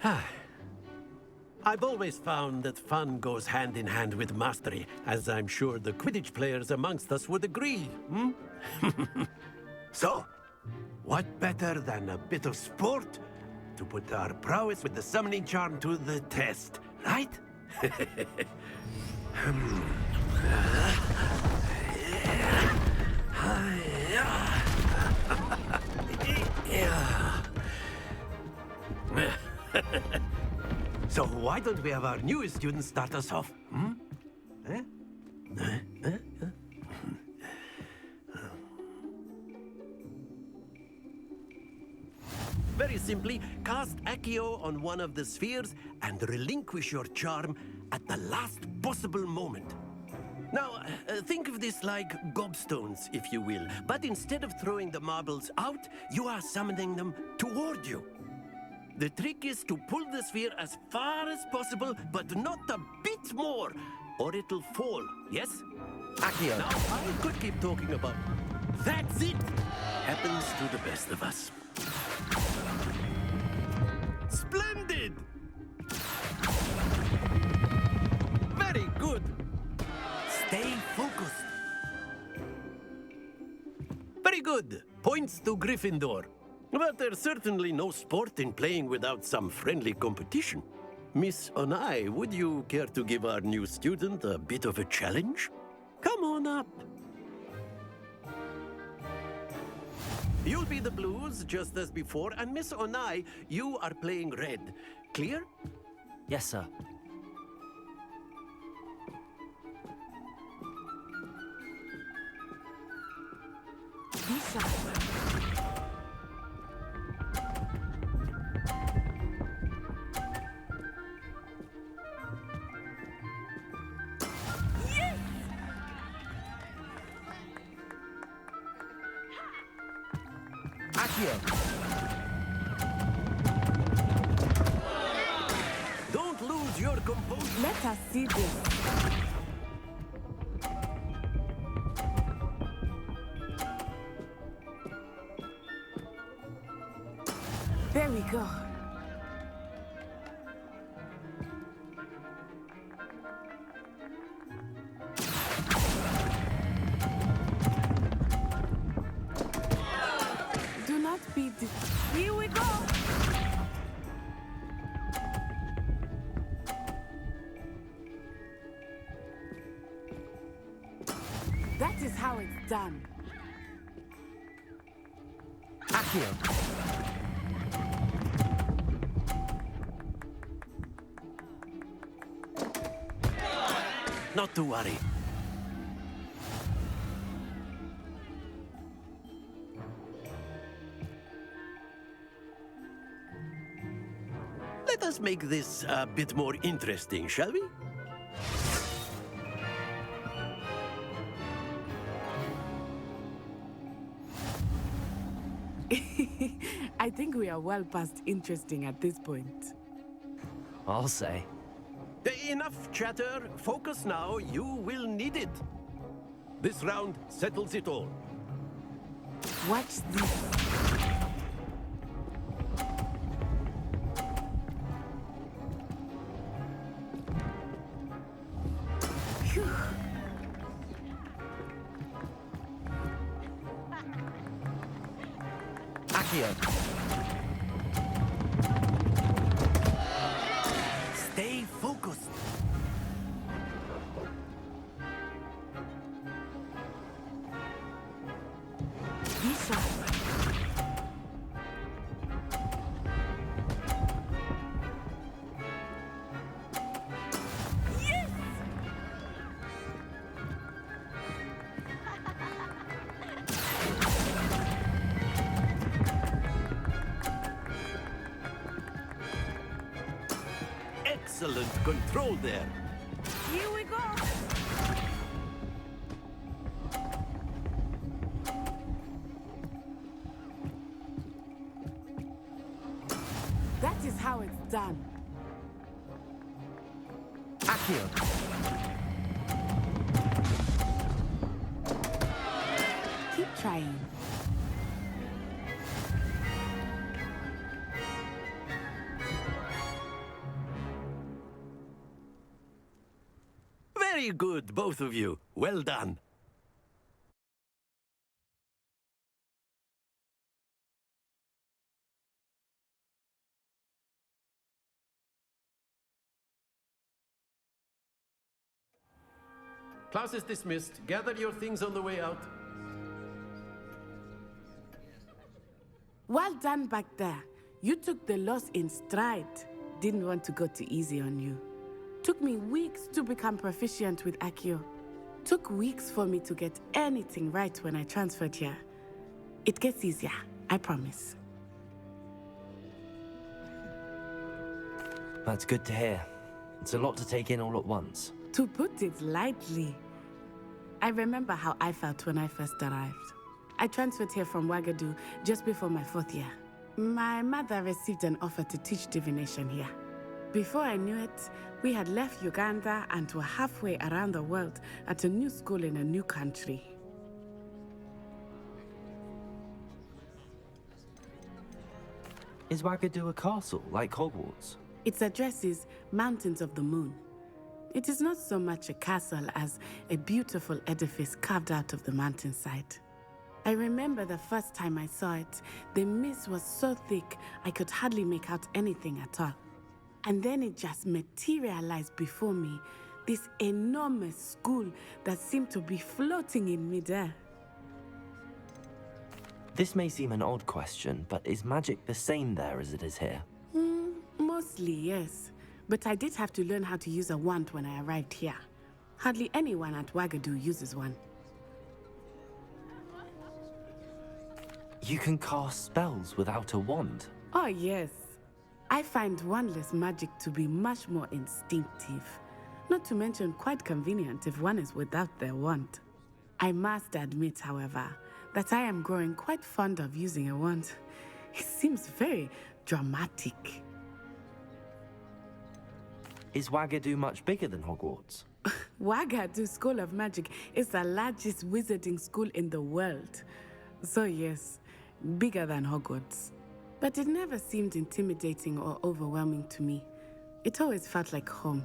I've always found that fun goes hand in hand with mastery, as I'm sure the Quidditch players amongst us would agree, hmm? So, what better than a bit of sport to put our prowess with the summoning charm to the test, right? So why don't we have our newest student start us off? Hmm? Eh? Very simply, cast Accio on one of the spheres and relinquish your charm at the last possible moment. Now, think of this like gobstones, if you will, but instead of throwing the marbles out, you are summoning them toward you. The trick is to pull the sphere as far as possible, but not a bit more, or it'll fall, yes? Accio. Now, I could keep talking about... That's it! Happens to the best of us. Splendid! Very good. Stay focused. Very good. Points to Gryffindor. But there's certainly no sport in playing without some friendly competition. Miss Onai, would you care to give our new student a bit of a challenge? Come on up. You'll be the blues, just as before, and Miss Onai, you are playing red. Clear? Yes, sir. Lisa. Don't lose your composure. Let us see this. There we go. Do not be... Here we go! That is how it's done. Accio. Not to worry. Let us make this a bit more interesting, shall we? I think we are well past interesting at this point. I'll say. Enough chatter. Focus now. You will need it. This round settles it all. Watch this. Phew. Accio. Stay focused. Lisa. Excellent control there. Here we go. That is how it's done. Accio. Keep trying. Very good, both of you. Well done. Class is dismissed. Gather your things on the way out. Well done back there. You took the loss in stride. Didn't want to go too easy on you. Took me weeks to become proficient with Accio. Took weeks for me to get anything right when I transferred here. It gets easier, I promise. That's good to hear. It's a lot to take in all at once. To put it lightly, I remember how I felt when I first arrived. I transferred here from Ouagadougou just before my 4th year. My mother received an offer to teach divination here. Before I knew it, we had left Uganda and were halfway around the world at a new school in a new country. Is Ouagadougou a castle, like Hogwarts? Its address is Mountains of the Moon. It is not so much a castle as a beautiful edifice carved out of the mountainside. I remember the first time I saw it, the mist was so thick I could hardly make out anything at all. And then it just materialized before me, this enormous school that seemed to be floating in midair. This may seem an odd question, but is magic the same there as it is here? Mostly, yes. But I did have to learn how to use a wand when I arrived here. Hardly anyone at Ouagadougou uses one. You can cast spells without a wand? Oh, yes. I find wandless magic to be much more instinctive. Not to mention quite convenient if one is without their wand. I must admit, however, that I am growing quite fond of using a wand. It seems very dramatic. Is Ouagadougou much bigger than Hogwarts? Ouagadougou School of Magic is the largest wizarding school in the world. So yes, bigger than Hogwarts. But it never seemed intimidating or overwhelming to me. It always felt like home.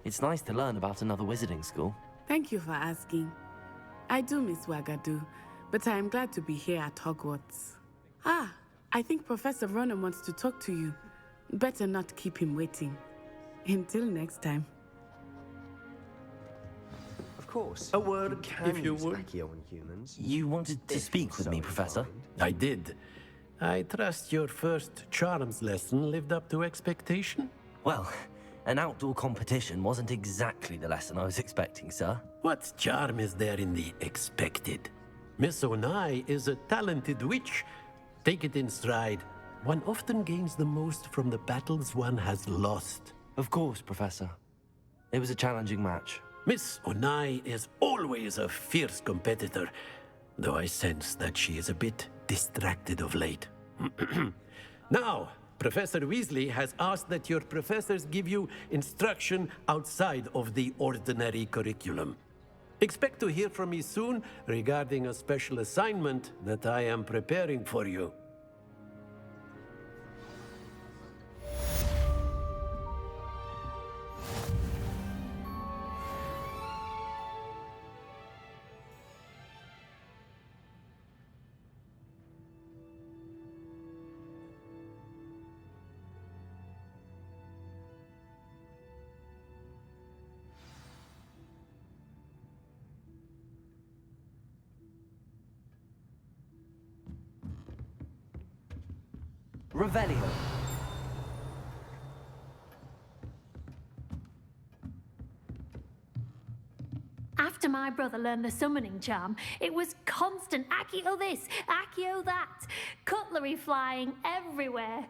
It's nice to learn about another wizarding school. Thank you for asking. I do miss Ouagadougou, but I am glad to be here at Hogwarts. Ah, I think Professor Ronan wants to talk to you. Better not keep him waiting. Until next time. Of course. A word, can if you use would. Accio on humans. You wanted to If speak you're with so me, Professor? inclined. I did. I trust your first charms lesson lived up to expectation? Well, an outdoor competition wasn't exactly the lesson I was expecting, sir. What charm is there in the expected? Miss Onai is a talented witch. Take it in stride. One often gains the most from the battles one has lost. Of course, Professor. It was a challenging match. Miss Onai is always a fierce competitor, though I sense that she is a bit distracted of late. Now, Professor Weasley has asked that your professors give you instruction outside of the ordinary curriculum. Expect to hear from me soon regarding a special assignment that I am preparing for you. Revelio. After my brother learned the summoning charm, it was constant Accio this, Accio that, cutlery flying everywhere.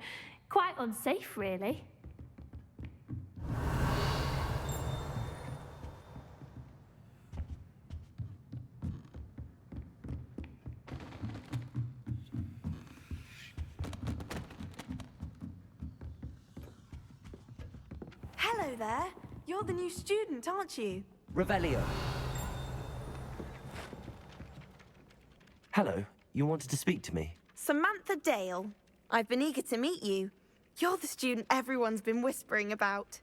Quite unsafe, really. Hello there. You're the new student, aren't you? Revelio. Hello. You wanted to speak to me? Samantha Dale. I've been eager to meet you. You're the student everyone's been whispering about.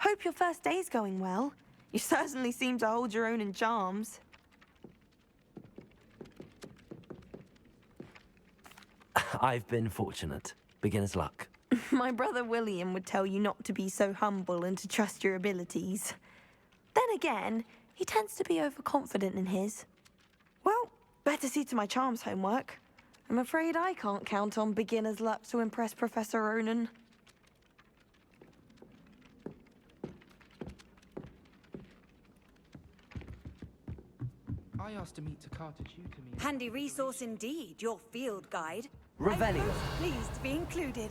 Hope your first day's going well. You certainly seem to hold your own in charms. I've been fortunate. Beginner's luck. My brother William would tell you not to be so humble and to trust your abilities. Then again, he tends to be overconfident in his. Well, better see to my charms homework. I'm afraid I can't count on beginner's luck to impress Professor Ronan. I asked to meet Takata Shukami. Handy resource indeed, your field guide. Revelio. I'm most pleased to be included.